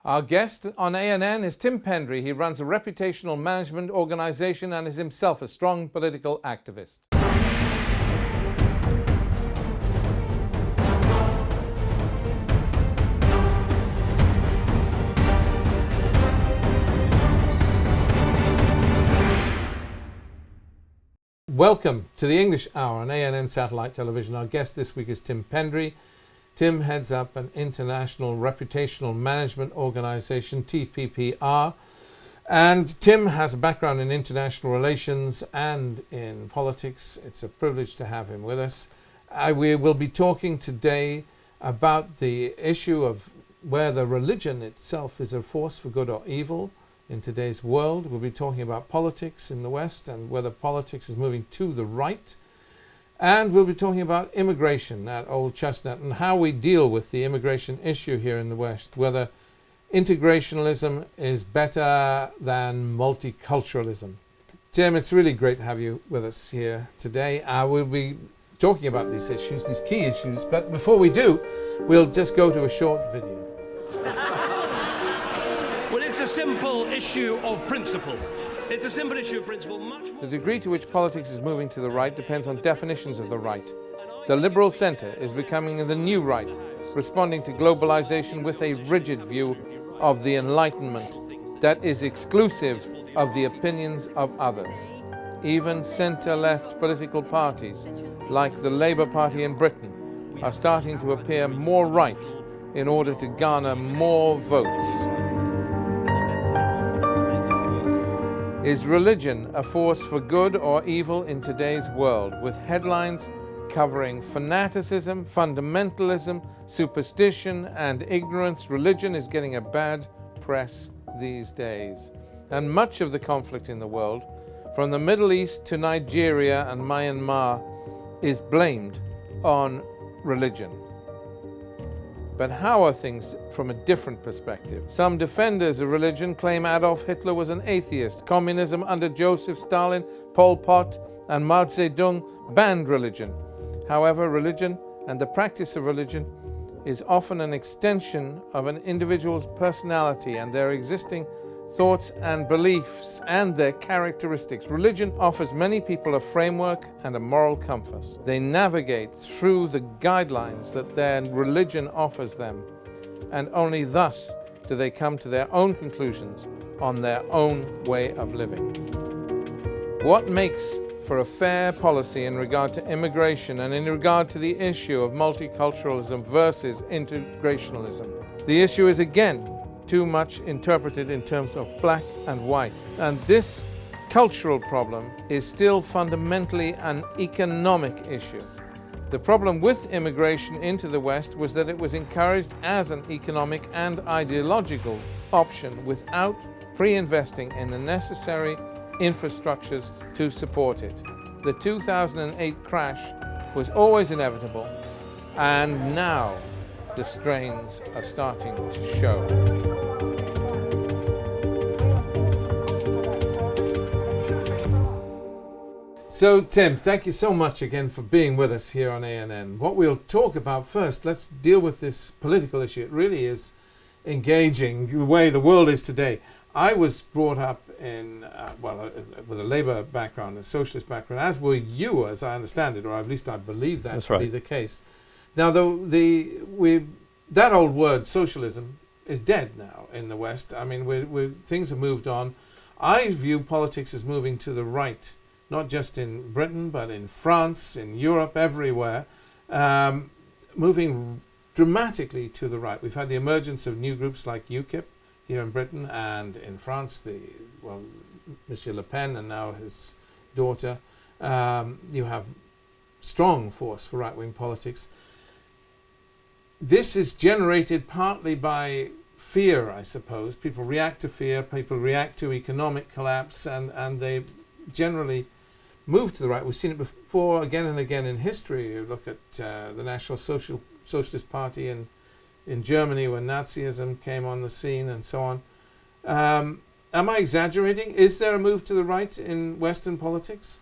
Our guest on ANN is Tim Pendry. He runs a reputational management organization and is himself a strong political activist. Welcome to the English Hour on ANN Satellite Television. Our guest this week is Tim Pendry. Tim heads up an international reputational management organization, TPPR. And Tim has a background in international relations and in politics. It's a privilege to have him with us. We will be talking today about the issue of whether religion itself is a force for good or evil in today's world. We'll be talking about politics in the West and whether politics is moving to the right. And we'll be talking about immigration, that old chestnut, and how we deal with the immigration issue here in the West, whether integrationalism is better than multiculturalism. Tim, it's really great to have you with us here today. We'll be talking about these issues, these key issues, but before we do, we'll just go to a short video. Well, it's a simple issue of principle. It's a simple issue of principle. The degree to which politics is moving to the right depends on definitions of the right. The liberal centre is becoming the new right, responding to globalization with a rigid view of the Enlightenment that is exclusive of the opinions of others. Even centre-left political parties, like the Labour Party in Britain, are starting to appear more right in order to garner more votes. Is religion a force for good or evil in today's world? With headlines covering fanaticism, fundamentalism, superstition, and ignorance, religion is getting a bad press these days. And much of the conflict in the world, from the Middle East to Nigeria and Myanmar, is blamed on religion. But how are things from a different perspective? Some defenders of religion claim Adolf Hitler was an atheist. Communism under Joseph Stalin, Pol Pot, and Mao Zedong banned religion. However, religion and the practice of religion is often an extension of an individual's personality and their existing thoughts and beliefs and their characteristics. Religion offers many people a framework and a moral compass. They navigate through the guidelines that their religion offers them, and only thus do they come to their own conclusions on their own way of living. What makes for a fair policy in regard to immigration and in regard to the issue of multiculturalism versus integrationalism? The issue is again too much interpreted in terms of black and white. And this cultural problem is still fundamentally an economic issue. The problem with immigration into the West was that it was encouraged as an economic and ideological option without pre-investing in the necessary infrastructures to support it. The 2008 crash was always inevitable, and now the strains are starting to show. So, Tim, thank you so much again for being with us here on ANN. What we'll talk about first, let's deal with this political issue. It really is engaging the way the world is today. I was brought up in, with a Labour background, a socialist background, as were you, as I understand it, or at least I believe that to be the case. Now, that old word, socialism, is dead now in the West. I mean, things have moved on. I view politics as moving to the right, not just in Britain, but in France, in Europe, everywhere, moving dramatically to the right. We've had the emergence of new groups like UKIP here in Britain, and in France, Monsieur Le Pen and now his daughter. You have strong force for right-wing politics. This is generated partly by fear, I suppose. People react to fear, people react to economic collapse, and they generally move to the right. We've seen it before again and again in history. You look at the National Socialist Party in Germany when Nazism came on the scene and so on. Am I exaggerating? Is there a move to the right in Western politics?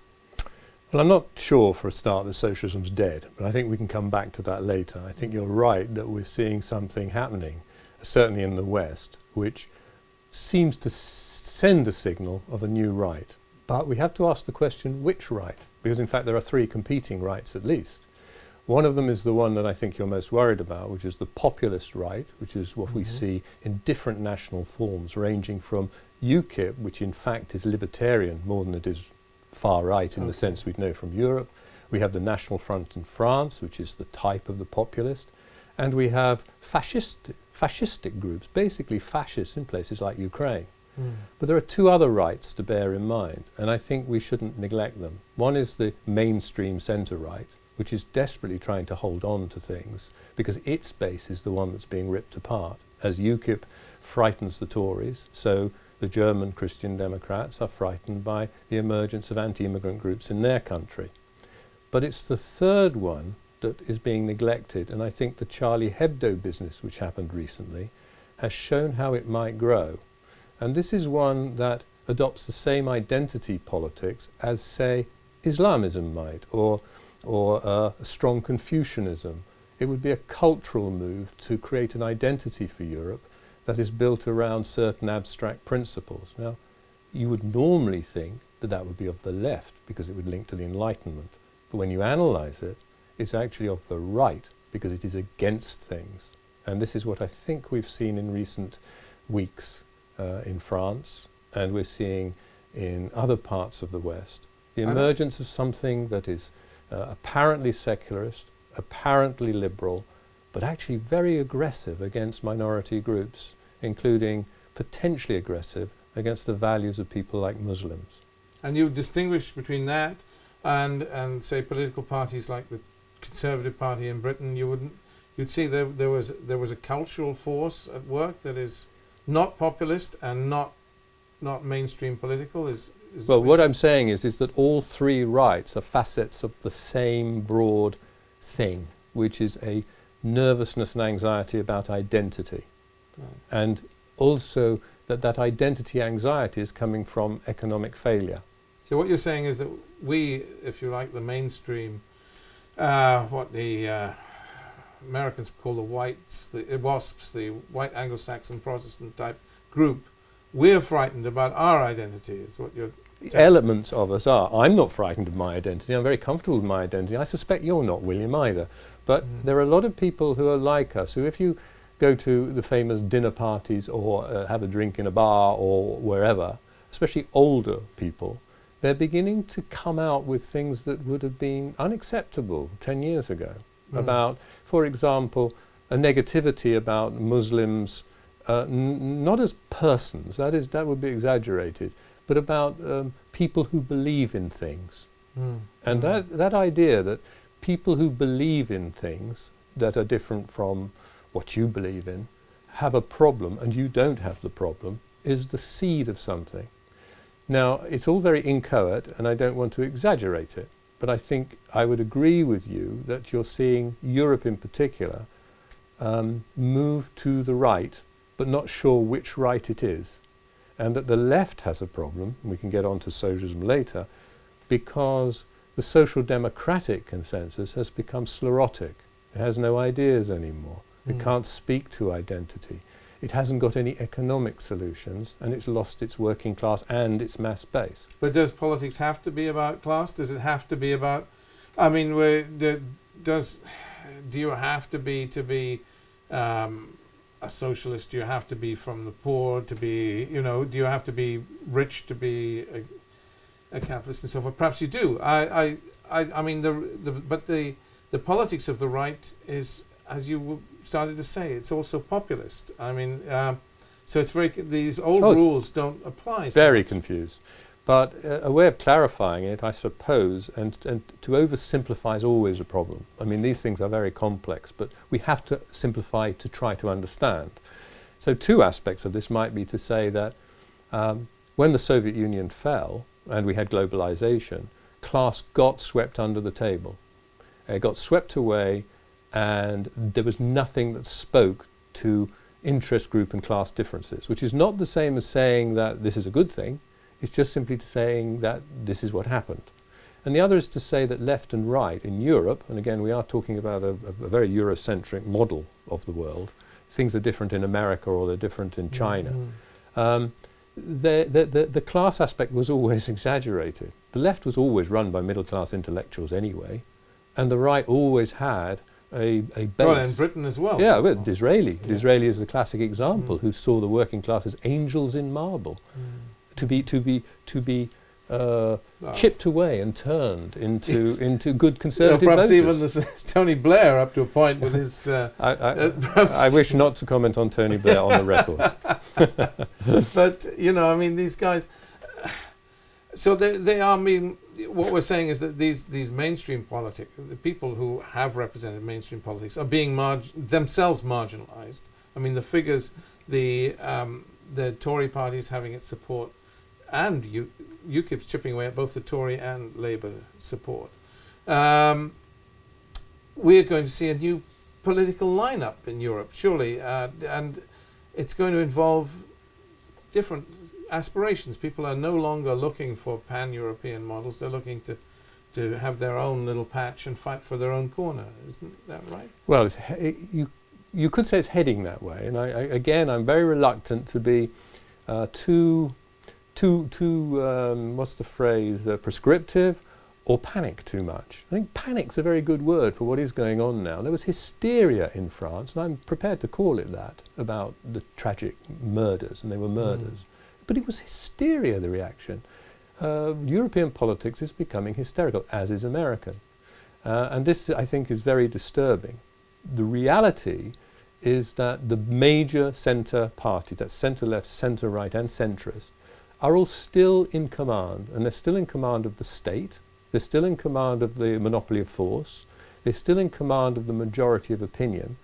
Well, I'm not sure for a start that socialism's dead, but I think we can come back to that later. I think you're right that we're seeing something happening, certainly in the West, which seems to send a signal of a new right. But we have to ask the question, which right? Because in fact there are three competing rights at least. One of them is the one that I think you're most worried about, which is the populist right, which is what we see in different national forms, ranging from UKIP, which in fact is libertarian more than it is far right in the sense we'd know from Europe. We have the National Front in France, which is the type of the populist. And we have fascistic groups, basically fascists in places like Ukraine. But there are two other rights to bear in mind, and I think we shouldn't neglect them. One is the mainstream centre right, which is desperately trying to hold on to things because its base is the one that's being ripped apart. As UKIP frightens the Tories, so the German Christian Democrats are frightened by the emergence of anti-immigrant groups in their country. But it's the third one that is being neglected, and I think the Charlie Hebdo business, which happened recently, has shown how it might grow. And this is one that adopts the same identity politics as, say, Islamism might, or a strong Confucianism. It would be a cultural move to create an identity for Europe that is built around certain abstract principles. Now, you would normally think that that would be of the left because it would link to the Enlightenment. But when you analyse it, it's actually of the right because it is against things. And this is what I think we've seen in recent weeks in France, and we're seeing in other parts of the West. The emergence of something that is apparently secularist, apparently liberal, but actually very aggressive against minority groups, including potentially aggressive against the values of people like Muslims. And you distinguish between that and say political parties like the Conservative Party in Britain. You'd see there was a cultural force at work that is not populist and not mainstream political. Well, what I'm saying is that all three rights are facets of the same broad thing, which is a nervousness and anxiety about identity. Right. And also that identity anxiety is coming from economic failure. So what you're saying is that we, if you like, the mainstream, what the Americans call the whites, the WASPs, the white Anglo-Saxon Protestant type group, we're frightened about our identity, is what you're saying. Elements of us are. I'm not frightened of my identity. I'm very comfortable with my identity. I suspect you're not, William, either. But there are a lot of people who are like us, who if you go to the famous dinner parties or have a drink in a bar or wherever, especially older people, they're beginning to come out with things that would have been unacceptable 10 years ago. About, for example, a negativity about Muslims, not as persons, that would be exaggerated, but about people who believe in things. And that idea that people who believe in things that are different from what you believe in have a problem and you don't have the problem is the seed of something. Now, it's all very inchoate and I don't want to exaggerate it, but I think I would agree with you that you're seeing Europe in particular move to the right, but not sure which right it is. And that the left has a problem, and we can get on to socialism later, because the social democratic consensus has become sclerotic. It has no ideas anymore. It can't speak to identity. It hasn't got any economic solutions, and it's lost its working class and its mass base. But does politics have to be about class? Does it have to be about, I mean, do you have to be a socialist? Do you have to be from the poor to be, do you have to be rich to be a capitalist and so forth? Perhaps you do. I mean, but the politics of the right is, as you started to say, it's also populist. I mean, so it's these old rules don't apply. Very confused. But a way of clarifying it, I suppose, and to oversimplify is always a problem. I mean, these things are very complex, but we have to simplify to try to understand. So two aspects of this might be to say that when the Soviet Union fell and we had globalization, class got swept under the table. It got swept away, and there was nothing that spoke to interest group and class differences, which is not the same as saying that this is a good thing. It's just simply saying that this is what happened. And the other is to say that left and right in Europe, and again we are talking about a very Eurocentric model of the world, things are different in America or they're different in China. The class aspect was always exaggerated. The left was always run by middle-class intellectuals anyway, and the right always had a base. Well, in Britain as well. Yeah, well, Disraeli. Yeah. Disraeli is the classic example who saw the working class as angels in marble, to be chipped away and turned into good conservative perhaps voters. even Tony Blair up to a point with his... I wish not to comment on Tony Blair on the record. But, you know, I mean, these guys... So they are... I mean, what we're saying is that these mainstream politics, the people who have represented mainstream politics, are being themselves marginalised. I mean, the figures, the Tory parties having its support, and UKIP's chipping away at both the Tory and Labour support. We're going to see a new political lineup in Europe, surely, and it's going to involve different aspirations. People are no longer looking for pan-European models. They're looking to have their own little patch and fight for their own corner. Isn't that right? Well, you could say it's heading that way. And I'm very reluctant to be too what's the phrase, prescriptive or panic too much. I think panic's a very good word for what is going on now. There was hysteria in France, and I'm prepared to call it that, about the tragic murders, and they were murders. But it was hysteria, the reaction. European politics is becoming hysterical, as is American. And this, I think, is very disturbing. The reality is that the major centre parties, that's centre-left, centre-right and centrist, are all still in command, and they're still in command of the state, they're still in command of the monopoly of force, they're still in command of the majority of opinion,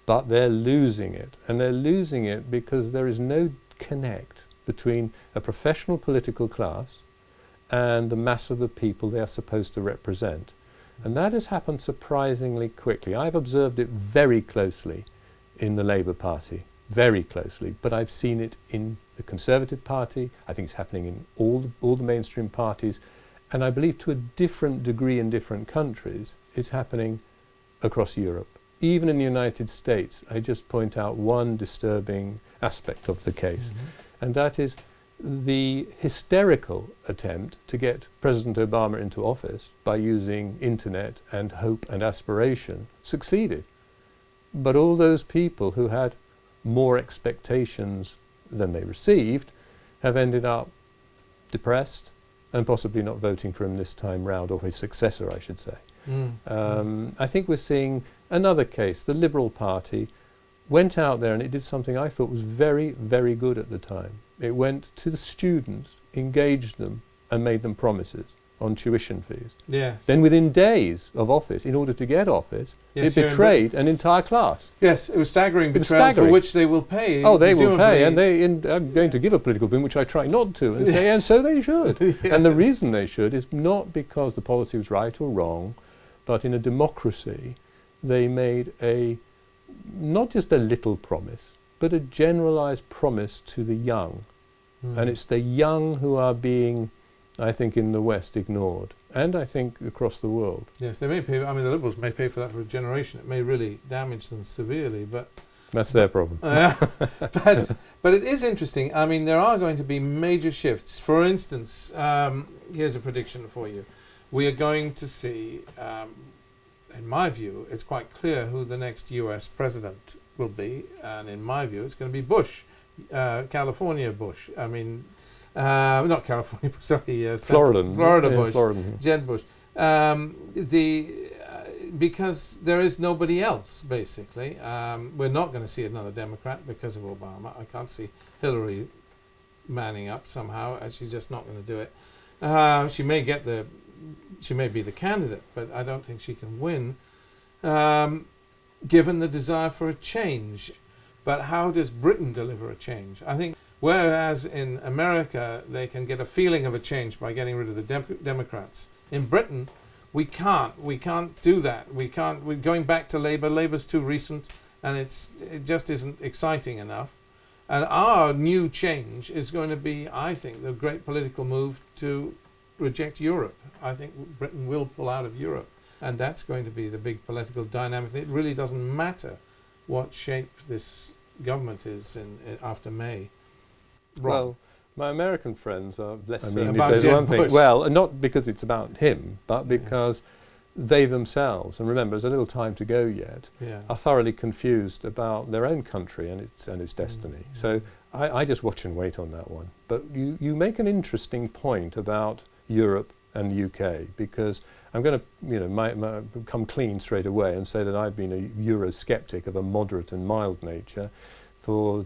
but they're losing it. And they're losing it because there is no connect between a professional political class and the mass of the people they are supposed to represent. And that has happened surprisingly quickly. I've observed it very closely in the Labour Party, very closely, but I've seen it in the Conservative Party. I think it's happening in all the mainstream parties, and I believe to a different degree in different countries, it's happening across Europe. Even in the United States, I just point out one disturbing aspect of the case, and that is the hysterical attempt to get President Obama into office by using internet and hope and aspiration succeeded. But all those people who had more expectations than they received have ended up depressed and possibly not voting for him this time round, or his successor, I should say. I think we're seeing another case. The Liberal Party went out there and it did something I thought was very, very good at the time. It went to the students, engaged them, and made them promises on tuition fees. Yes. Then within days of office, in order to get office, it betrayed an entire class. Yes, it was staggering betrayal for which they will pay. Oh, they will pay, and they are going to give a political opinion, which I try not to, and say, and so they should. Yes. And the reason they should is not because the policy was right or wrong, but in a democracy, they made not just a little promise, but a generalized promise to the young. And it's the young who are being, I think, in the West ignored, and I think across the world. Yes, they may pay. I mean, the Liberals may pay for that for a generation. It may really damage them severely, but that's their problem. But it is interesting. I mean, there are going to be major shifts. For instance, here's a prediction for you: we are going to see, in my view, it's quite clear who the next U.S. president will be, and in my view, it's going to be Bush, California Bush. I mean. Not California, sorry, Florida Bush, Jeb Bush. Because there is nobody else, basically. We're not going to see another Democrat because of Obama. I can't see Hillary manning up somehow. She's just not going to do it. She may be the candidate, but I don't think she can win, given the desire for a change. But how does Britain deliver a change? I think. Whereas in America, they can get a feeling of a change by getting rid of the Democrats. In Britain, we can't. We can't do that. We can't. We're going back to Labour. Labour's too recent, and it just isn't exciting enough. And our new change is going to be, I think, the great political move to reject Europe. I think Britain will pull out of Europe, and that's going to be the big political dynamic. It really doesn't matter what shape this government is after May wrong? Well, my American friends are less mean, certain. about There's Jeb one thing. Bush. Well, not because it's about him, but because they themselves, and remember, there's a little time to go yet, are thoroughly confused about their own country and its destiny. So I just watch and wait on that one. But you make an interesting point about Europe and the UK, because I'm going to come clean straight away and say that I've been a Eurosceptic of a moderate and mild nature for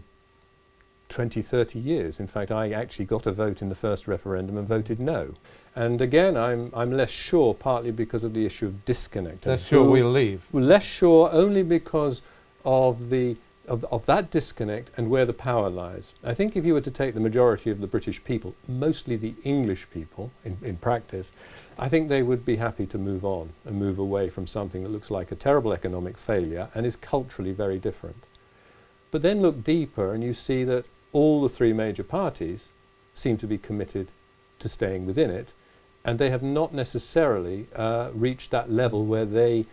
20, 30 years. In fact, I actually got a vote in the first referendum and voted no. And again, I'm less sure, partly because of the issue of disconnect. Less sure we'll leave. Less sure only because of that disconnect and where the power lies. I think if you were to take the majority of the British people, mostly the English people in practice, I think they would be happy to move on and move away from something that looks like a terrible economic failure and is culturally very different. But then look deeper and you see that all the three major parties seem to be committed to staying within it, and they have not necessarily reached that level where they,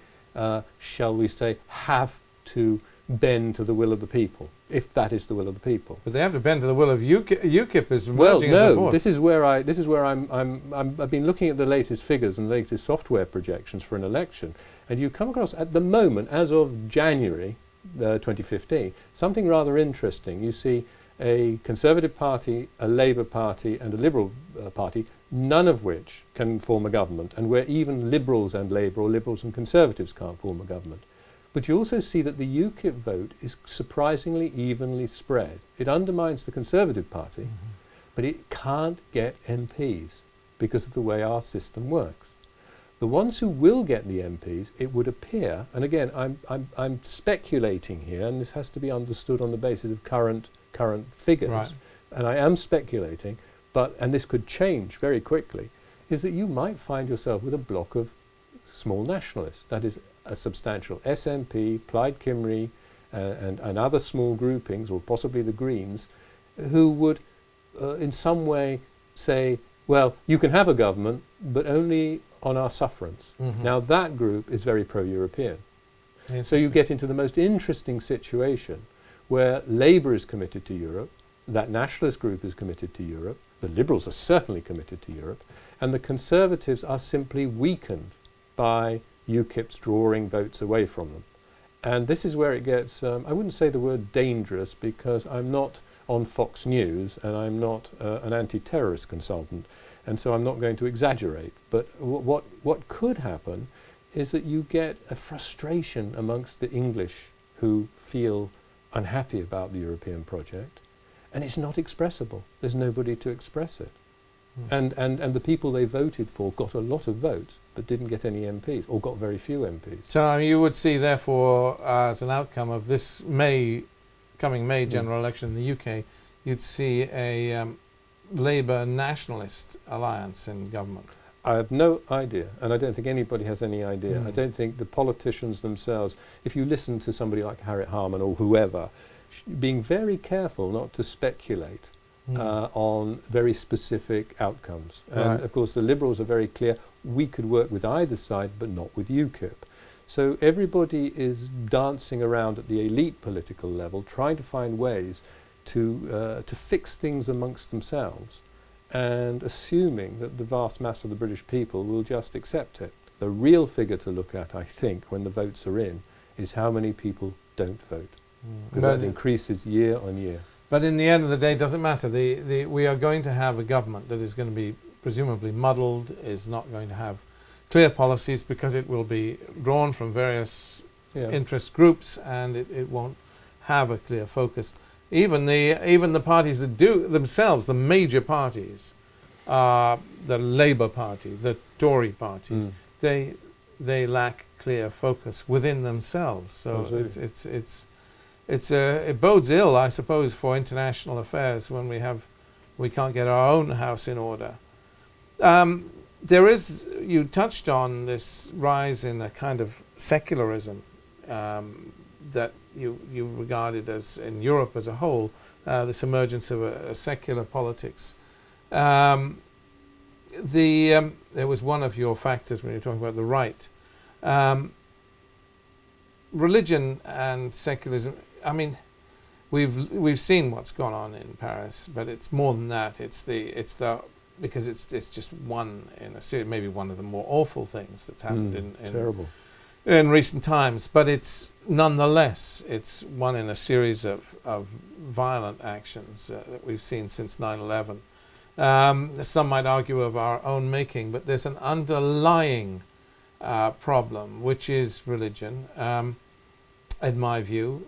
shall we say, have to bend to the will of the people, if that is the will of the people. But they have to bend to the will of UKIP is emerging as a force. This is where I've been looking at the latest figures and the latest software projections for an election, and you come across at the moment, as of January 2015, something rather interesting. You see a Conservative Party, a Labour Party and a Liberal Party, none of which can form a government, and where even Liberals and Labour or Liberals and Conservatives can't form a government. But you also see that the UKIP vote is surprisingly evenly spread. It undermines the Conservative Party, but it can't get MPs because of the way our system works. The ones who will get the MPs, it would appear, and again, I'm speculating here, and this has to be understood on the basis of current figures, and I am speculating, and this could change very quickly, is that you might find yourself with a block of small nationalists, that is a substantial SNP, Plaid Cymru, and other small groupings, or possibly the Greens, who would in some way say, well, you can have a government, but only on our sufferance. Now that group is very pro-European. So you get into the most interesting situation where Labour is committed to Europe, that nationalist group is committed to Europe, the Liberals are certainly committed to Europe, and the Conservatives are simply weakened by UKIP's drawing votes away from them. And this is where it gets, I wouldn't say the word dangerous, because I'm not on Fox News and I'm not an anti-terrorist consultant, and so I'm not going to exaggerate. But what could happen is that you get a frustration amongst the English who feel unhappy about the European project, and it's not expressible. There's nobody to express it. And the people they voted for got a lot of votes, but didn't get any MPs, or got very few MPs. So you would see, therefore, as an outcome of this coming May general election in the UK, you'd see a Labour nationalist alliance in government. I have no idea, and I don't think anybody has any idea. I don't think the politicians themselves, if you listen to somebody like Harriet Harman or whoever, being very careful not to speculate on very specific outcomes. And of course the Liberals are very clear, we could work with either side but not with UKIP. So everybody is dancing around at the elite political level, trying to find ways to fix things amongst themselves, and assuming that the vast mass of the British people will just accept it. The real figure to look at, I think, when the votes are in, is how many people don't vote. Because that increases year on year. But in the end of the day, it doesn't matter. We are going to have a government that is going to be presumably muddled, is not going to have clear policies, because it will be drawn from various interest groups, and it won't have a clear focus. Even the parties that do themselves, the major parties, the Labour Party, the Tory Party, they lack clear focus within themselves. So it bodes ill, I suppose, for international affairs when we can't get our own house in order. You touched on this rise in a kind of secularism that you regarded as, in Europe as a whole, this emergence of a secular politics. There was one of your factors when you were talking about the right. Religion and secularism, I mean, we've seen what's gone on in Paris, but it's more than that. Because it's just one in a series, maybe one of the more awful things that's happened terrible. in recent times. But it's nonetheless, it's one in a series of violent actions that we've seen since 9/11. Some might argue of our own making, but there's an underlying problem, which is religion. In my view,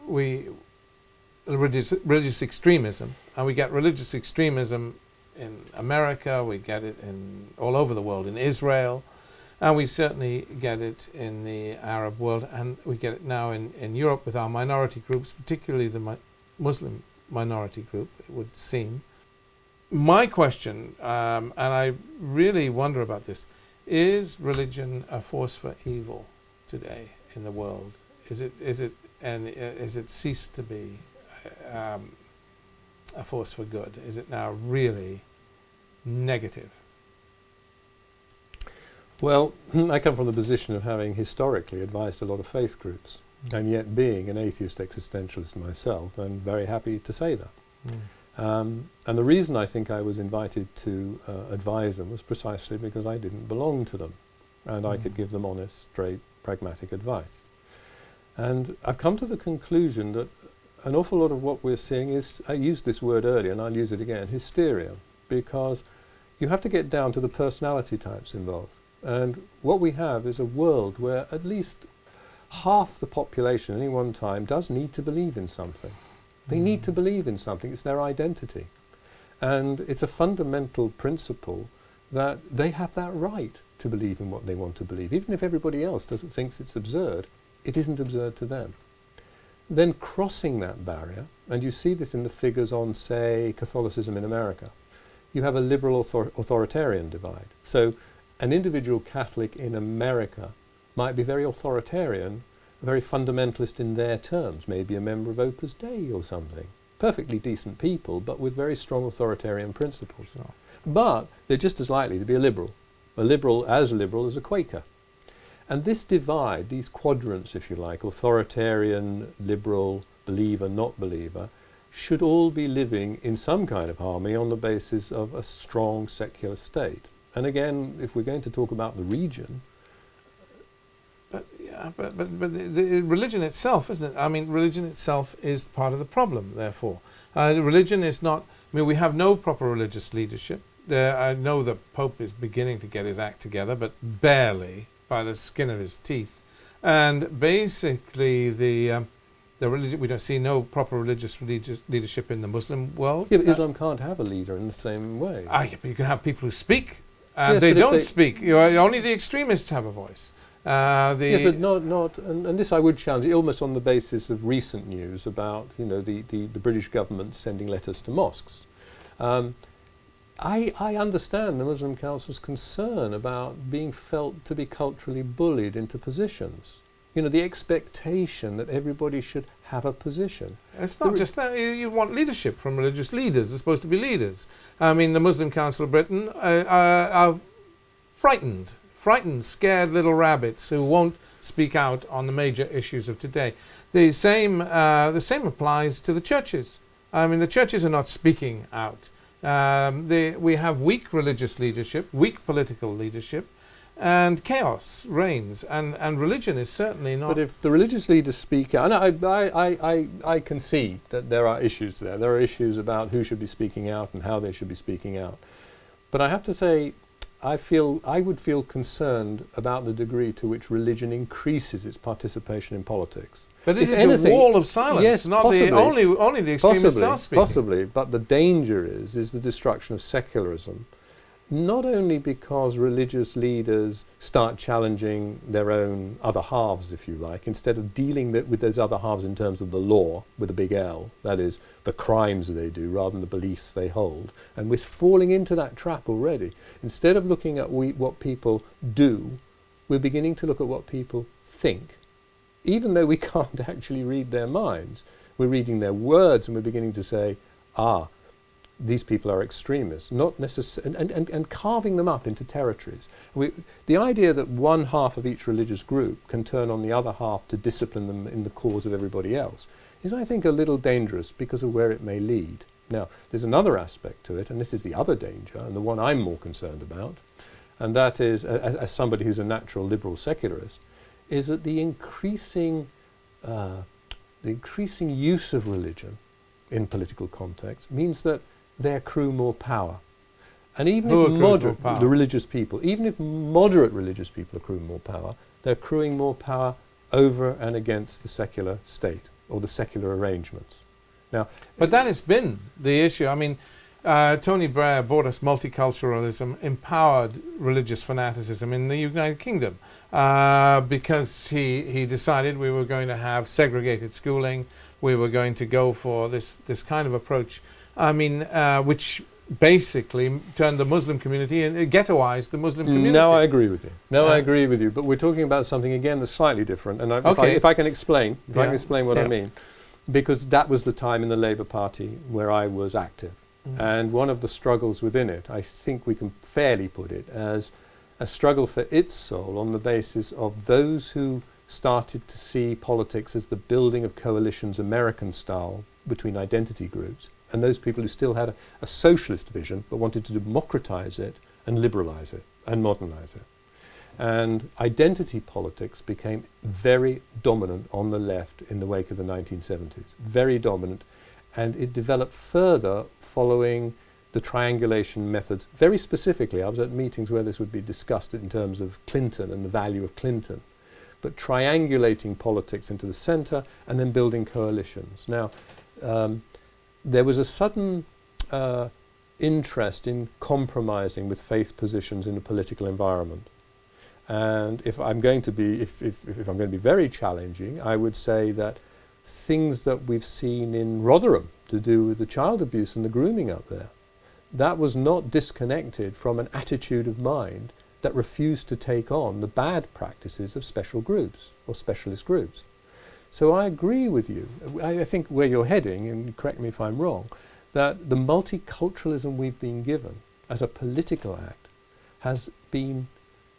religious extremism, and we get religious extremism in America, we get it all over the world, in Israel, and we certainly get it in the Arab world, and we get it now in Europe with our minority groups, particularly the Muslim minority group, it would seem. My question, and I really wonder about this, is religion a force for evil today in the world? Is it ceased to be a force for good? Is it now really negative? Well, I come from the position of having historically advised a lot of faith groups, and yet being an atheist existentialist myself, I'm very happy to say that. And the reason I think I was invited to advise them was precisely because I didn't belong to them, and I could give them honest, straight, pragmatic advice. And I've come to the conclusion that an awful lot of what we're seeing is, I used this word earlier and I'll use it again, hysteria, because you have to get down to the personality types involved. And what we have is a world where at least half the population at any one time does need to believe in something. They need to believe in something, it's their identity. And it's a fundamental principle that they have that right to believe in what they want to believe. Even if everybody else thinks it's absurd, it isn't absurd to them. Then crossing that barrier, and you see this in the figures on, say, Catholicism in America, you have a liberal authoritarian divide. So an individual Catholic in America might be very authoritarian, very fundamentalist in their terms, maybe a member of Opus Dei or something. Perfectly decent people, but with very strong authoritarian principles. Sure. But they're just as likely to be a liberal as a Quaker. And this divide, these quadrants, if you like, authoritarian, liberal, believer, not believer, should all be living in some kind of harmony on the basis of a strong secular state. And again, if we're going to talk about the region... But the religion itself, isn't it? I mean, religion itself is part of the problem, therefore. The religion is not... I mean, we have no proper religious leadership. I know the Pope is beginning to get his act together, but barely, by the skin of his teeth. And basically, the religion, we don't see no proper religious leadership in the Muslim world. Yeah, but Islam can't have a leader in the same way. But you can have people who speak, and yes, they don't speak. Only the extremists have a voice. But not, and this I would challenge, almost on the basis of recent news about, the British government sending letters to mosques. I understand the Muslim Council's concern about being felt to be culturally bullied into positions. The expectation that everybody should have a position. It's not just that. You want leadership from religious leaders. They're supposed to be leaders. I mean, the Muslim Council of Britain are frightened, scared little rabbits who won't speak out on the major issues of today. The same applies to the churches. I mean, the churches are not speaking out. We have weak religious leadership, weak political leadership, and chaos reigns. And religion is certainly not... But if the religious leaders speak out... And I concede that there are issues there. There are issues about who should be speaking out and how they should be speaking out. But I have to say, I would feel concerned about the degree to which religion increases its participation in politics. But it is a wall of silence. Yes, not possibly, only the extremists are speaking. Possibly, but the danger is the destruction of secularism. Not only because religious leaders start challenging their own other halves, if you like, instead of dealing with those other halves in terms of the law, with a big L, that is, the crimes that they do rather than the beliefs they hold. And we're falling into that trap already. Instead of looking at what people do, we're beginning to look at what people think. Even though we can't actually read their minds, we're reading their words and we're beginning to say, these people are extremists, not necessarily, and carving them up into territories. The idea that one half of each religious group can turn on the other half to discipline them in the cause of everybody else is, I think, a little dangerous because of where it may lead. Now, there's another aspect to it, and this is the other danger, and the one I'm more concerned about, and that is, as somebody who's a natural liberal secularist, is that the increasing use of religion in political context means that they accrue more power. And even if moderate, the religious people, even if moderate religious people accrue more power, they're accruing more power over and against the secular state or the secular arrangements. Now, but that has been the issue. I mean, Tony Blair brought us multiculturalism, empowered religious fanaticism in the United Kingdom because he decided we were going to have segregated schooling. We were going to go for this kind of approach. I mean, which basically turned the Muslim community and ghettoized the Muslim community. No, I agree with you. I agree with you. But we're talking about something again that's slightly different. And if I can explain, I can explain what I mean, because that was the time in the Labour Party where I was active, and one of the struggles within it, I think we can fairly put it as a struggle for its soul on the basis of those who started to see politics as the building of coalitions, American style, between identity groups, and those people who still had a socialist vision but wanted to democratize it and liberalize it and modernize it. And identity politics became very dominant on the left in the wake of the 1970s, very dominant, and it developed further following the triangulation methods. Very specifically, I was at meetings where this would be discussed in terms of Clinton and the value of Clinton, but triangulating politics into the center and then building coalitions. Now, there was a sudden interest in compromising with faith positions in a political environment. And if I'm going to be very challenging, I would say that things that we've seen in Rotherham to do with the child abuse and the grooming up there, that was not disconnected from an attitude of mind that refused to take on the bad practices of special groups or specialist groups. So I agree with you. I think where you're heading, and correct me if I'm wrong, that the multiculturalism we've been given as a political act has been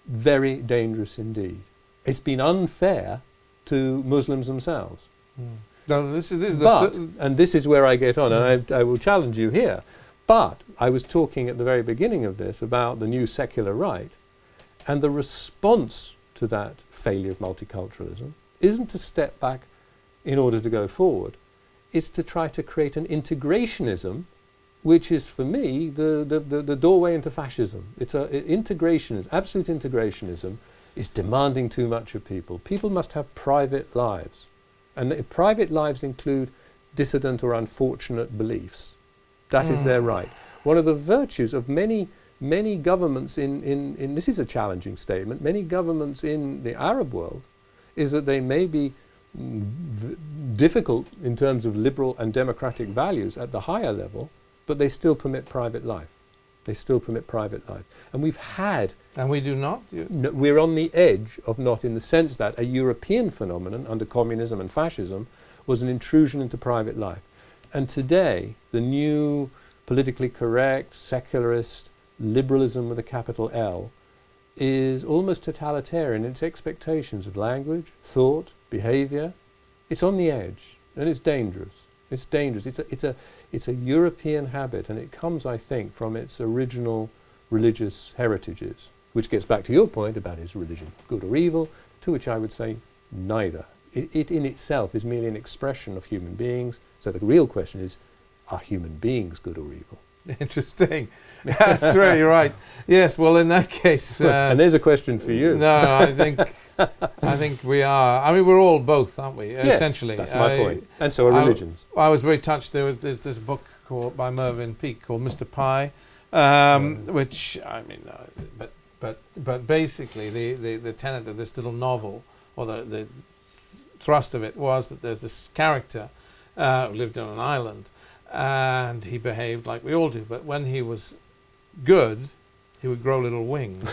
very dangerous indeed. It's been unfair to Muslims themselves. No, this is and this is where I get on, and I will challenge you here. But I was talking at the very beginning of this about the new secular right, and the response to that failure of multiculturalism isn't to step back in order to go forward. It's to try to create an integrationism, which is, for me, the doorway into fascism. It's integrationism. Absolute integrationism is demanding too much of people. People must have private lives. And private lives include dissident or unfortunate beliefs. That is their right. One of the virtues of many governments in this is a challenging statement, many governments in the Arab world is that they may be difficult in terms of liberal and democratic values at the higher level, but they still permit private life. They still permit private life. And we've had... And we do not? No, we're on the edge of not, in the sense that a European phenomenon under communism and fascism was an intrusion into private life. And today, the new politically correct, secularist, liberalism with a capital L is almost totalitarian in its expectations of language, thought, behavior. It's on the edge, and it's dangerous. It's dangerous. It's a European habit, and it comes, I think, from its original religious heritages, which gets back to your point about is religion good or evil, to which I would say neither. It in itself is merely an expression of human beings. So the real question is, are human beings good or evil? Interesting. That's really right. Yes, well, in that case... and there's a question for you. No, I think we are. I mean, we're all both, aren't we, yes, essentially? That's my point. And so are religions. I was very touched. There's this book by Mervyn Peake called Mr. Pie, which, I mean, but basically the tenet of this little novel, or the thrust of it, was that there's this character who lived on an island, and he behaved like we all do, but when he was good, he would grow little wings.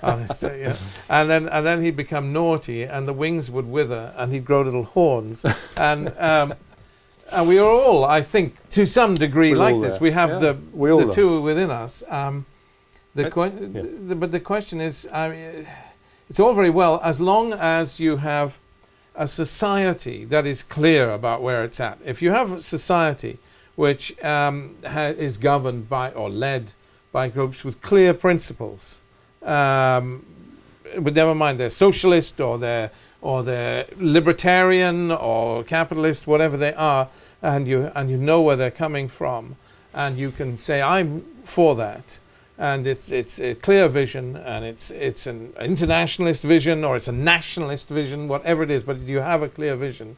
Honestly, yeah. And then he'd become naughty, and the wings would wither, and he'd grow little horns. And we are all, I think, to some degree like this. We have the two within us. But the question is, it's all very well as long as you have a society that is clear about where it's at. If you have a society which is governed by or led by groups with clear principles, but never mind they're socialist or they're libertarian or capitalist, whatever they are, and you know where they're coming from, and you can say I'm for that, and it's a clear vision, and it's an internationalist vision or it's a nationalist vision, whatever it is, but you have a clear vision,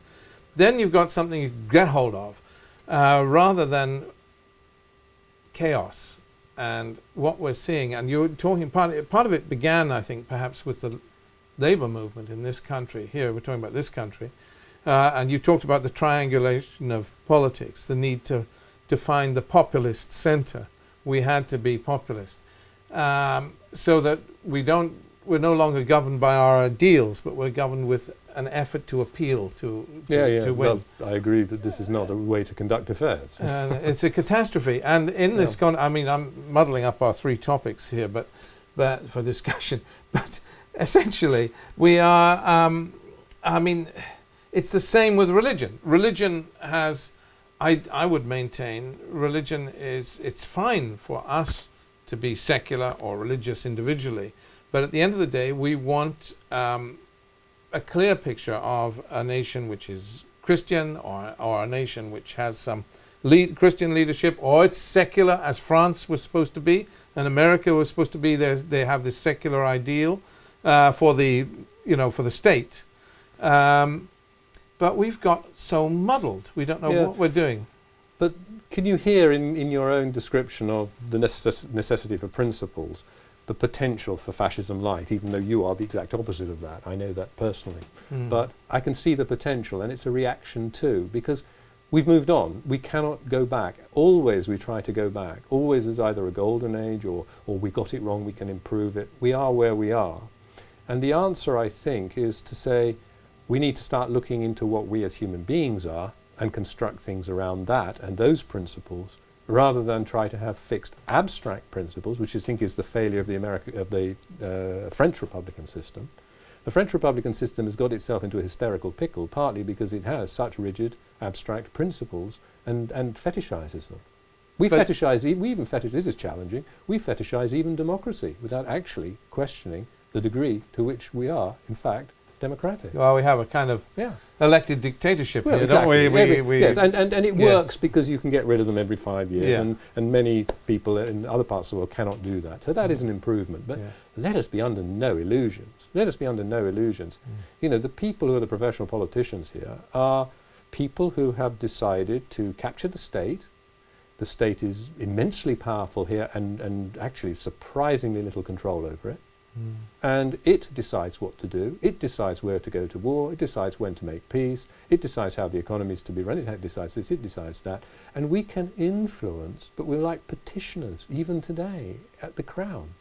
then you've got something you can get hold of, rather than chaos. And what we're seeing, and you're talking, part of it began, I think, perhaps with the labor movement in this country. Here we're talking about this country, and you talked about the triangulation of politics, the need to find the populist center. We had to be populist, so that we're no longer governed by our ideals, but we're governed with an effort to appeal to win. Well, I agree that this is not a way to conduct affairs. It's a catastrophe. And in this I mean, I'm muddling up our three topics here, but for discussion. But essentially, we are. I mean, it's the same with religion. Religion has. I would maintain religion it's fine for us to be secular or religious individually, but at the end of the day, we want a clear picture of a nation which is Christian, or a nation which has some Christian leadership, or it's secular, as France was supposed to be, and America was supposed to be. They have this secular ideal for the state. But we've got so muddled. We don't know what we're doing. But can you hear in your own description of the necessity for principles, the potential for fascism light, even though you are the exact opposite of that? I know that personally. But I can see the potential, and it's a reaction too, because we've moved on. We cannot go back. Always we try to go back. Always is either a golden age or we got it wrong, we can improve it. We are where we are. And the answer, I think, is to say, we need to start looking into what we as human beings are and construct things around that and those principles, rather than try to have fixed abstract principles, which I think is the failure of the French Republican system. The French Republican system has got itself into a hysterical pickle, partly because it has such rigid abstract principles and fetishizes them. We even fetishize, this is challenging, we fetishize even democracy without actually questioning the degree to which we are, in fact, democratic. Well, we have a kind of elected dictatorship here, exactly. don't we? Yes, and it works because you can get rid of them every 5 years, and many people in other parts of the world cannot do that. So that is an improvement. But let us be under no illusions. Let us be under no illusions. You know, the people who are the professional politicians here are people who have decided to capture the state. The state is immensely powerful here and actually surprisingly little control over it. And it decides what to do. It decides where to go to war. It decides when to make peace. It decides how the economy is to be run. It decides this, it decides that. And we can influence, but we're like petitioners, even today, at the Crown.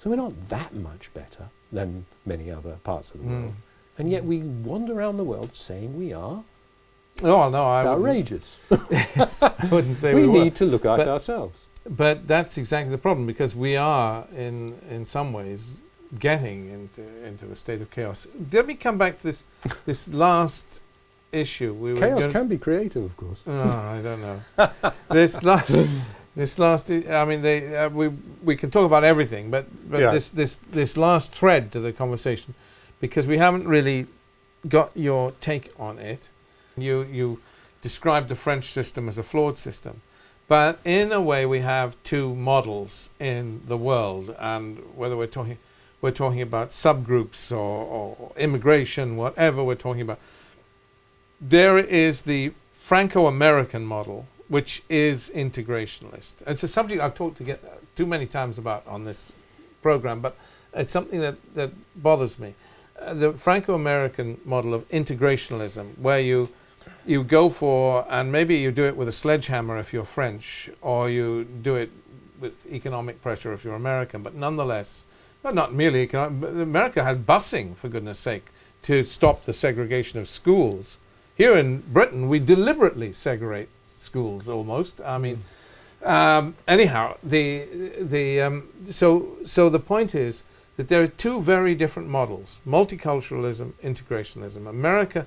So we're not that much better than many other parts of the world. And yet we wander around the world saying we are. Oh, no, I outrageous. Yes, I wouldn't say we need to look at ourselves. But that's exactly the problem, because we are, in some ways, getting into a state of chaos. Let me come back to this last issue. Chaos can be creative, of course. Oh, I don't know. this last. I mean, we can talk about everything, but this last thread to the conversation, because we haven't really got your take on it. You described the French system as a flawed system. But in a way, we have two models in the world, and whether we're talking about subgroups or immigration, whatever we're talking about, there is the Franco-American model, which is integrationalist. It's a subject I've talked too many times about on this program, but it's something that bothers me. The Franco-American model of integrationalism, where you go for, and maybe you do it with a sledgehammer if you're French, or you do it with economic pressure if you're American, but nonetheless, well, not merely economic, but America had busing, for goodness sake, to stop the segregation of schools. Here in Britain, we deliberately segregate schools almost. I mean, anyhow, so the point is that there are two very different models: multiculturalism, integrationalism. America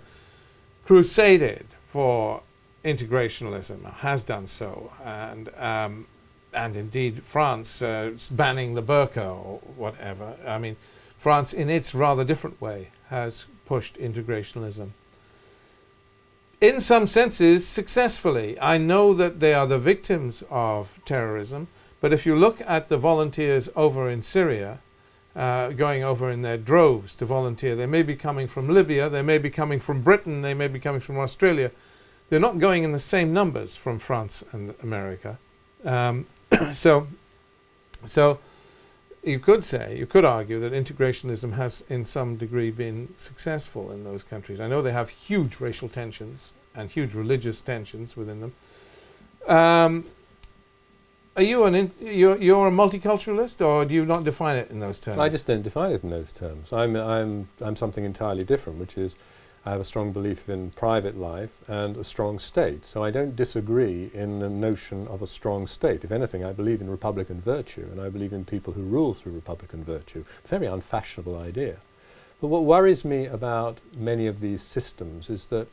crusaded for integrationalism, has done so, and indeed France banning the burqa or whatever. I mean, France, in its rather different way, has pushed integrationalism. In some senses, successfully. I know that they are the victims of terrorism, but if you look at the volunteers over in Syria, going over in their droves to volunteer, they may be coming from Libya, they may be coming from Britain, they may be coming from Australia. They're not going in the same numbers from France and America. So you could argue that integrationism has in some degree been successful in those countries. I know they have huge racial tensions and huge religious tensions within them. Are you you're a multiculturalist, or do you not define it in those terms? I just don't define it in those terms. I'm something entirely different, which is I have a strong belief in private life and a strong state. So I don't disagree in the notion of a strong state. If anything, I believe in republican virtue, and I believe in people who rule through republican virtue. Very unfashionable idea. But what worries me about many of these systems is that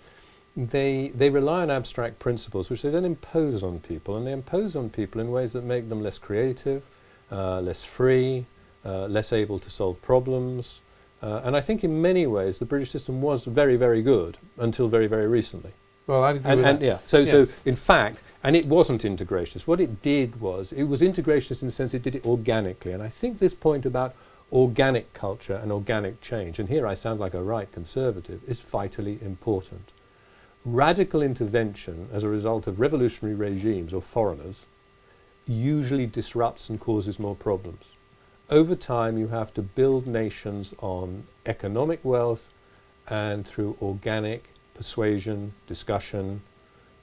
they rely on abstract principles which they then impose on people, and they impose on people in ways that make them less creative, less free, less able to solve problems. And I think in many ways the British system was very, very good until very, very recently. Well, I agree with that. Yeah. So in fact, and it wasn't integrationist. What it did was, it was integrationist in the sense it did it organically. And I think this point about organic culture and organic change, and here I sound like a right conservative, is vitally important. Radical intervention as a result of revolutionary regimes or foreigners usually disrupts and causes more problems. Over time, you have to build nations on economic wealth and through organic persuasion, discussion,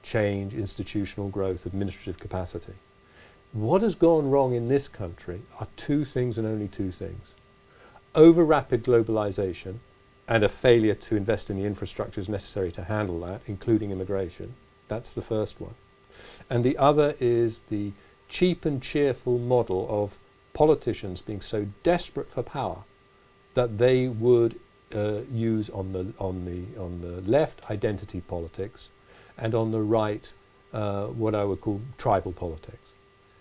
change, institutional growth, administrative capacity. What has gone wrong in this country are two things and only two things. Over rapid globalization and a failure to invest in the infrastructures necessary to handle that, including immigration. That's the first one. And the other is the cheap and cheerful model of politicians being so desperate for power that they would use on the left identity politics, and on the right what I would call tribal politics.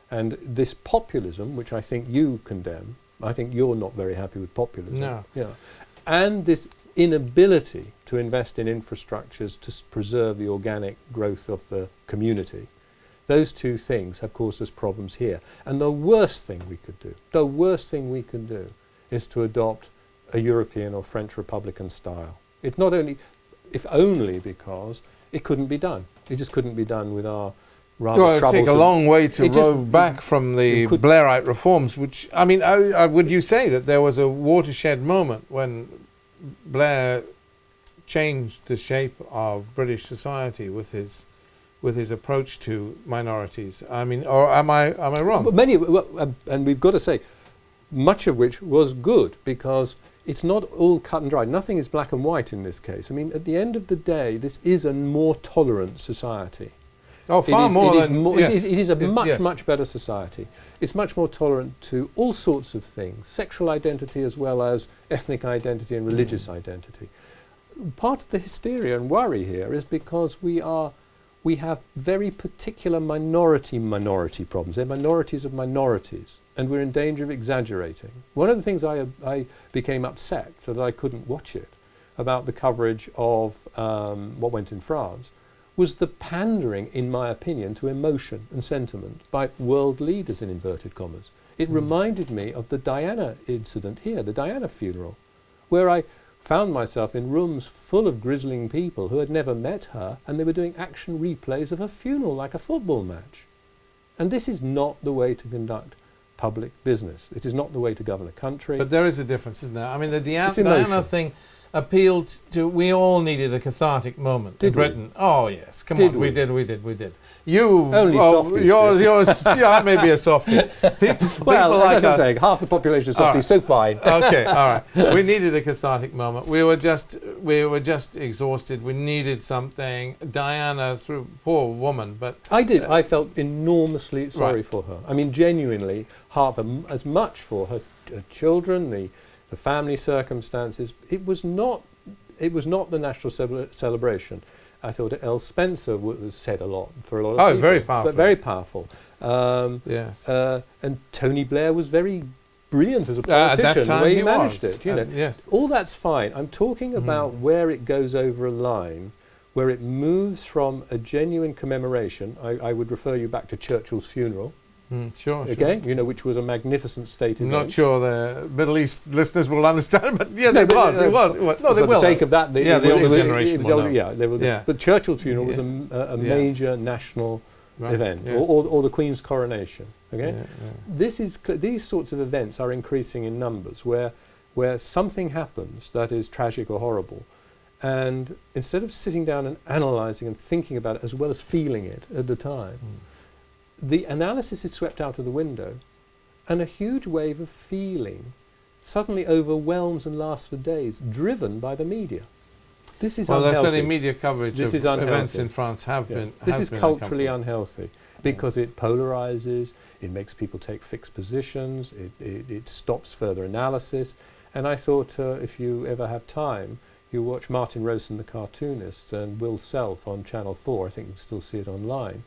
And this populism, which I think you condemn, I think you're not very happy with populism. No. Yeah. And this inability to invest in infrastructures to preserve the organic growth of the community. Those two things have caused us problems here. And the worst thing we could do, is to adopt a European or French Republican style. It's not only, if only because it couldn't be done. It just couldn't be done with our rather troublesome... Well, it'd take a long way to rove back from the Blairite reforms, which, I mean, would you say that there was a watershed moment when Blair changed the shape of British society with his approach to minorities? I mean, or am I wrong? But and we've got to say, much of which was good, because it's not all cut and dry. Nothing is black and white in this case. I mean, at the end of the day, this is a more tolerant society. Oh, far more than... Yes. It is a much better society. It's much more tolerant to all sorts of things, sexual identity as well as ethnic identity and religious identity. Part of the hysteria and worry here is because we have very particular minority problems. They're minorities of minorities, and we're in danger of exaggerating. One of the things I became upset that I couldn't watch it about the coverage of what went in France was the pandering, in my opinion, to emotion and sentiment by world leaders, in inverted commas. It reminded me of the Diana incident here, the Diana funeral, where I found myself in rooms full of grizzling people who had never met her, and they were doing action replays of her funeral like a football match. And this is not the way to conduct public business. It is not the way to govern a country. But there is a difference, isn't there? I mean, the Diana thing, appealed to. We all needed a cathartic moment in Britain. Oh yes, come on, we did. You only softies. Yours, yeah, maybe a softie. People like us. Saying, half the population is softies, so fine. Okay, all right. We needed a cathartic moment. We were just exhausted. We needed something. Diana, poor woman, but I felt enormously sorry for her. I mean, genuinely, as much for her children, the family circumstances. It was not the national celebration. I thought Elle Spencer said a lot for a lot of people. Oh, very powerful. But very powerful. Yes. And Tony Blair was very brilliant as a politician. At that time, the way he was. managed it. You know, Yes. all that's fine. I'm talking about where it goes over a line, where it moves from a genuine commemoration. I would refer you back to Churchill's funeral. Sure. Okay, you know, which was a magnificent state event. I'm not sure the Middle East listeners will understand, but yeah, it was. No, they will. For the sake of that, the older generation will know. Yeah, but Churchill's funeral was a major national event, yes. or the Queen's coronation. Okay, these sorts of events are increasing in numbers, where something happens that is tragic or horrible, and instead of sitting down and analysing and thinking about it as well as feeling it at the time. The analysis is swept out of the window, and a huge wave of feeling suddenly overwhelms and lasts for days, driven by the media. This is unhealthy. There's certainly media coverage of events in France This is culturally unhealthy because it polarizes, it makes people take fixed positions, it stops further analysis. And I thought if you ever have time, you watch Martin Rosen, the cartoonist, and Will Self on Channel 4, I think you can still see it online,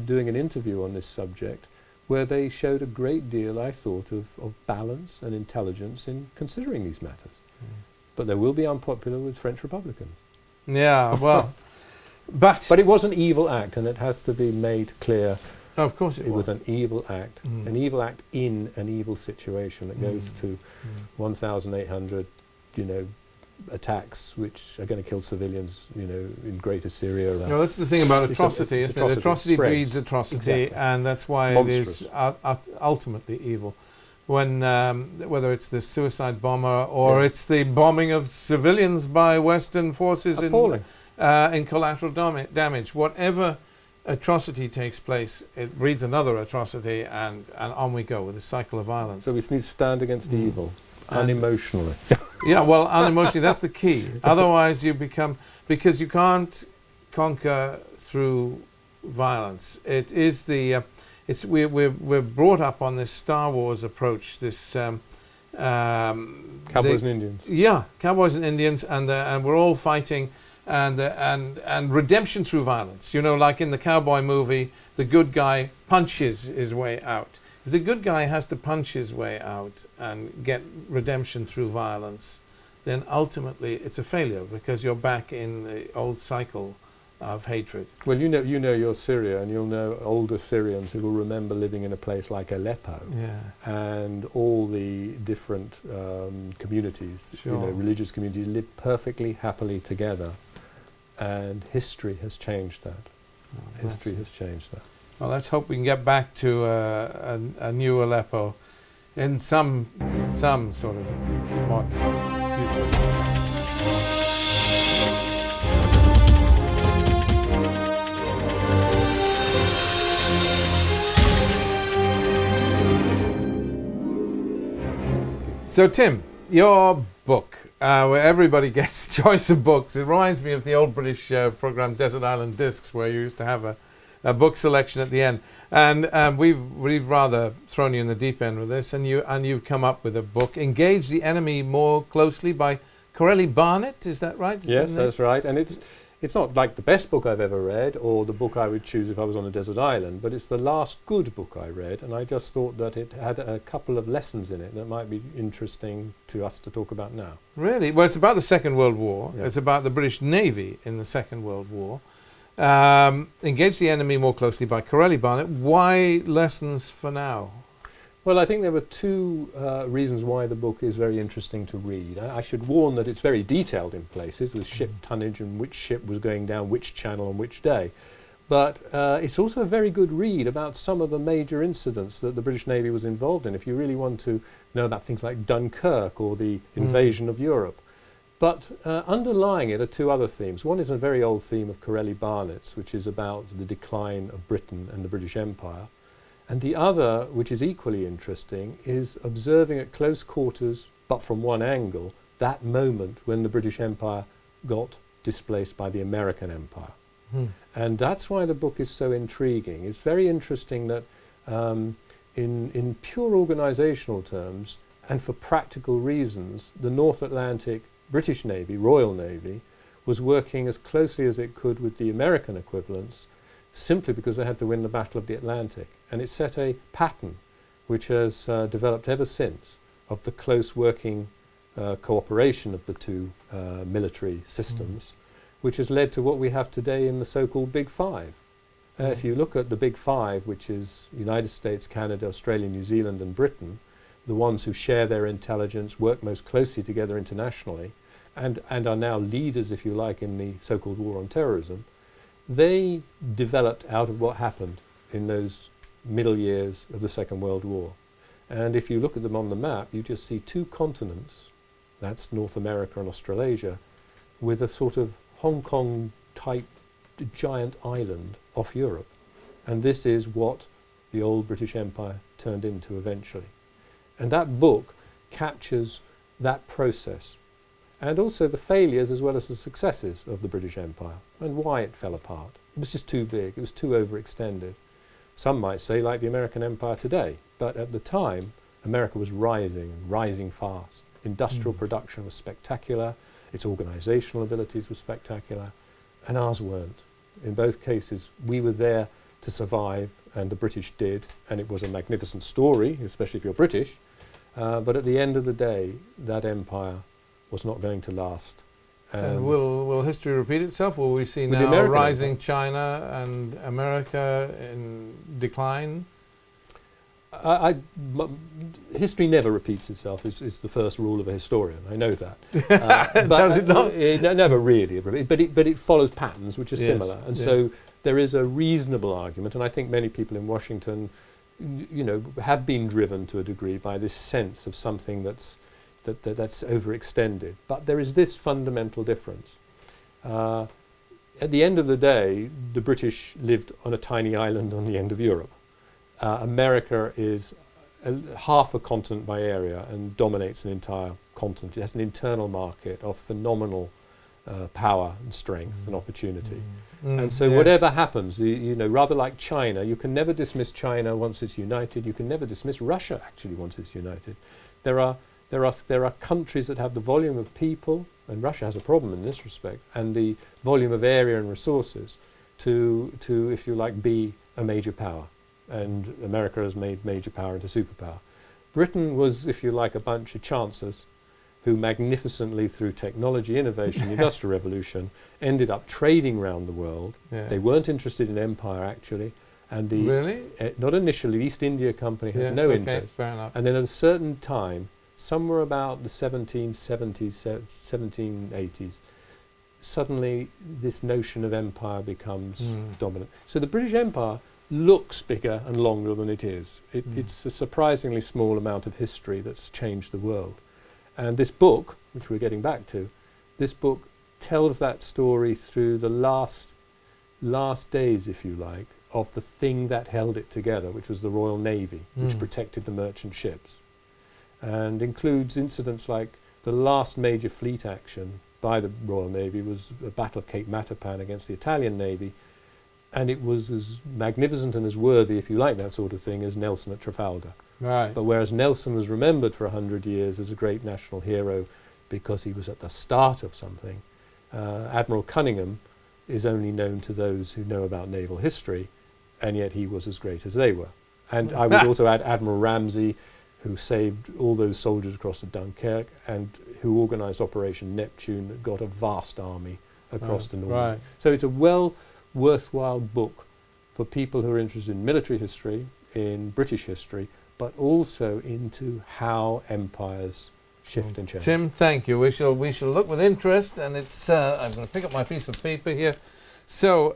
doing an interview on this subject, where they showed a great deal, I thought, of balance and intelligence in considering these matters. But they will be unpopular with French Republicans. Yeah, well, but it was an evil act, and it has to be made clear. Of course it was. It was an evil act, an evil act in an evil situation that goes to 1,800, attacks which are going to kill civilians, in Greater Syria. No, that's the thing about atrocity, isn't it? Atrocity breeds atrocity, exactly. And that's why Monstrous. It is ultimately evil. When whether it's the suicide bomber or it's the bombing of civilians by Western forces in collateral damage, whatever atrocity takes place, it breeds another atrocity, and on we go with a cycle of violence. So we need to stand against evil, unemotionally. Yeah, well, unemotionally, that's the key. Otherwise you become, because you can't conquer through violence. It is we're brought up on this Star Wars approach, this Cowboys and Indians. Yeah, Cowboys and Indians, and we're all fighting, and redemption through violence. Like in the cowboy movie, the good guy punches his way out. If the good guy has to punch his way out and get redemption through violence, then ultimately it's a failure, because you're back in the old cycle of hatred. Well, you know your Syria, and you'll know older Syrians who will remember living in a place like Aleppo, and all the different communities, religious communities, lived perfectly happily together, and history has changed that. History has changed that. Well, let's hope we can get back to a new Aleppo in some sort of modern future. So, Tim, your book, where everybody gets a choice of books, it reminds me of the old British program Desert Island Discs, where you used to have a book selection at the end, and we've rather thrown you in the deep end with this, and you've come up with a book, Engage the Enemy More Closely, by Corelli Barnett. Is that right? Yes, that's right. And it's not like the best book I've ever read, or the book I would choose if I was on a desert island, but it's the last good book I read, and I just thought that it had a couple of lessons in it that might be interesting to us to talk about now. Really? Well, it's about the Second World War. Yeah. It's about the British Navy in the Second World War. Engage the Enemy More Closely by Corelli Barnett. Why lessons for now? Well, I think there were two reasons why the book is very interesting to read. I should warn that it's very detailed in places, with ship tonnage and which ship was going down which channel on which day. But it's also a very good read about some of the major incidents that the British Navy was involved in. If you really want to know about things like Dunkirk or the invasion of Europe, But underlying it are two other themes. One is a very old theme of Corelli Barnett's, which is about the decline of Britain and the British Empire. And the other, which is equally interesting, is observing at close quarters, but from one angle, that moment when the British Empire got displaced by the American Empire. And that's why the book is so intriguing. It's very interesting that in pure organisational terms, and for practical reasons, the North Atlantic British Navy, Royal Navy, was working as closely as it could with the American equivalents, simply because they had to win the Battle of the Atlantic. And it set a pattern which has developed ever since of the close working cooperation of the two military systems, which has led to what we have today in the so-called Big Five. If you look at the Big Five, which is United States, Canada, Australia, New Zealand and Britain, the ones who share their intelligence, work most closely together internationally, and are now leaders, if you like, in the so-called war on terrorism, they developed out of what happened in those middle years of the Second World War. And if you look at them on the map, you just see two continents, that's North America and Australasia, with a sort of Hong Kong-type giant island off Europe. And this is what the old British Empire turned into eventually. And that book captures that process, and also the failures as well as the successes of the British Empire, and why it fell apart. It was just too big, it was too overextended. Some might say like the American Empire today, but at the time, America was rising, and rising fast. Industrial production was spectacular, its organisational abilities were spectacular, and ours weren't. In both cases, we were there to survive, and the British did, and it was a magnificent story, especially if you're British, but at the end of the day, that empire was not going to last. And will history repeat itself? Will we see With now the American rising Empire. China and America in decline? History never repeats itself, is the first rule of a historian, I know that. Does it not? Never really, but it follows patterns which are Yes, similar. And so there is a reasonable argument, and I think many people in Washington, have been driven to a degree by this sense of something that's overextended. But there is this fundamental difference. At the end of the day, the British lived on a tiny island on the end of Europe. America is half a continent by area and dominates an entire continent. It has an internal market of phenomenal power and strength and opportunity. And so whatever happens, rather like China, you can never dismiss China once it's united. You can never dismiss Russia, actually, once it's united. There are countries that have the volume of people, and Russia has a problem in this respect, and the volume of area and resources to if you like, be a major power. And America has made major power into superpower. Britain was, if you like, a bunch of chancers who magnificently, through technology, innovation, the Industrial Revolution, ended up trading around the world. Yes. They weren't interested in empire, actually. And Really? Not initially. The East India Company had Yes, no okay, interest. fair enough. And then at a certain time, somewhere about the 1770s, 1780s, suddenly this notion of empire becomes dominant. So the British Empire looks bigger and longer than it is. It's a surprisingly small amount of history that's changed the world. And this book, which we're getting back to, this book tells that story through the last days, if you like, of the thing that held it together, which was the Royal Navy, which protected the merchant ships, and includes incidents like the last major fleet action by the Royal Navy was the Battle of Cape Matapan against the Italian Navy, and it was as magnificent and as worthy, if you like that sort of thing, as Nelson at Trafalgar. Right. But whereas Nelson was remembered for 100 years as a great national hero because he was at the start of something, Admiral Cunningham is only known to those who know about naval history, and yet he was as great as they were. And I would also add Admiral Ramsay, who saved all those soldiers across the Dunkirk and who organised Operation Neptune that got a vast army across the Normandy. Right. So it's a worthwhile book for people who are interested in military history, in British history, but also into how empires shift and change. Tim, thank you. We shall look with interest, and it's. I'm going to pick up my piece of paper here. So,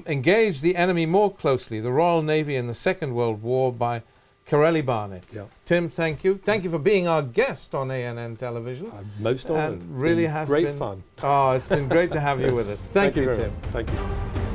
engage the enemy more closely. The Royal Navy in the Second World War by Corelli Barnett. Yeah. Tim, thank you. Thank you for being our guest on ANN Television. I'm most honoured. And really It's been has great been fun. Oh, it's been great to have you with us. Thank you, very Tim. much. Thank you.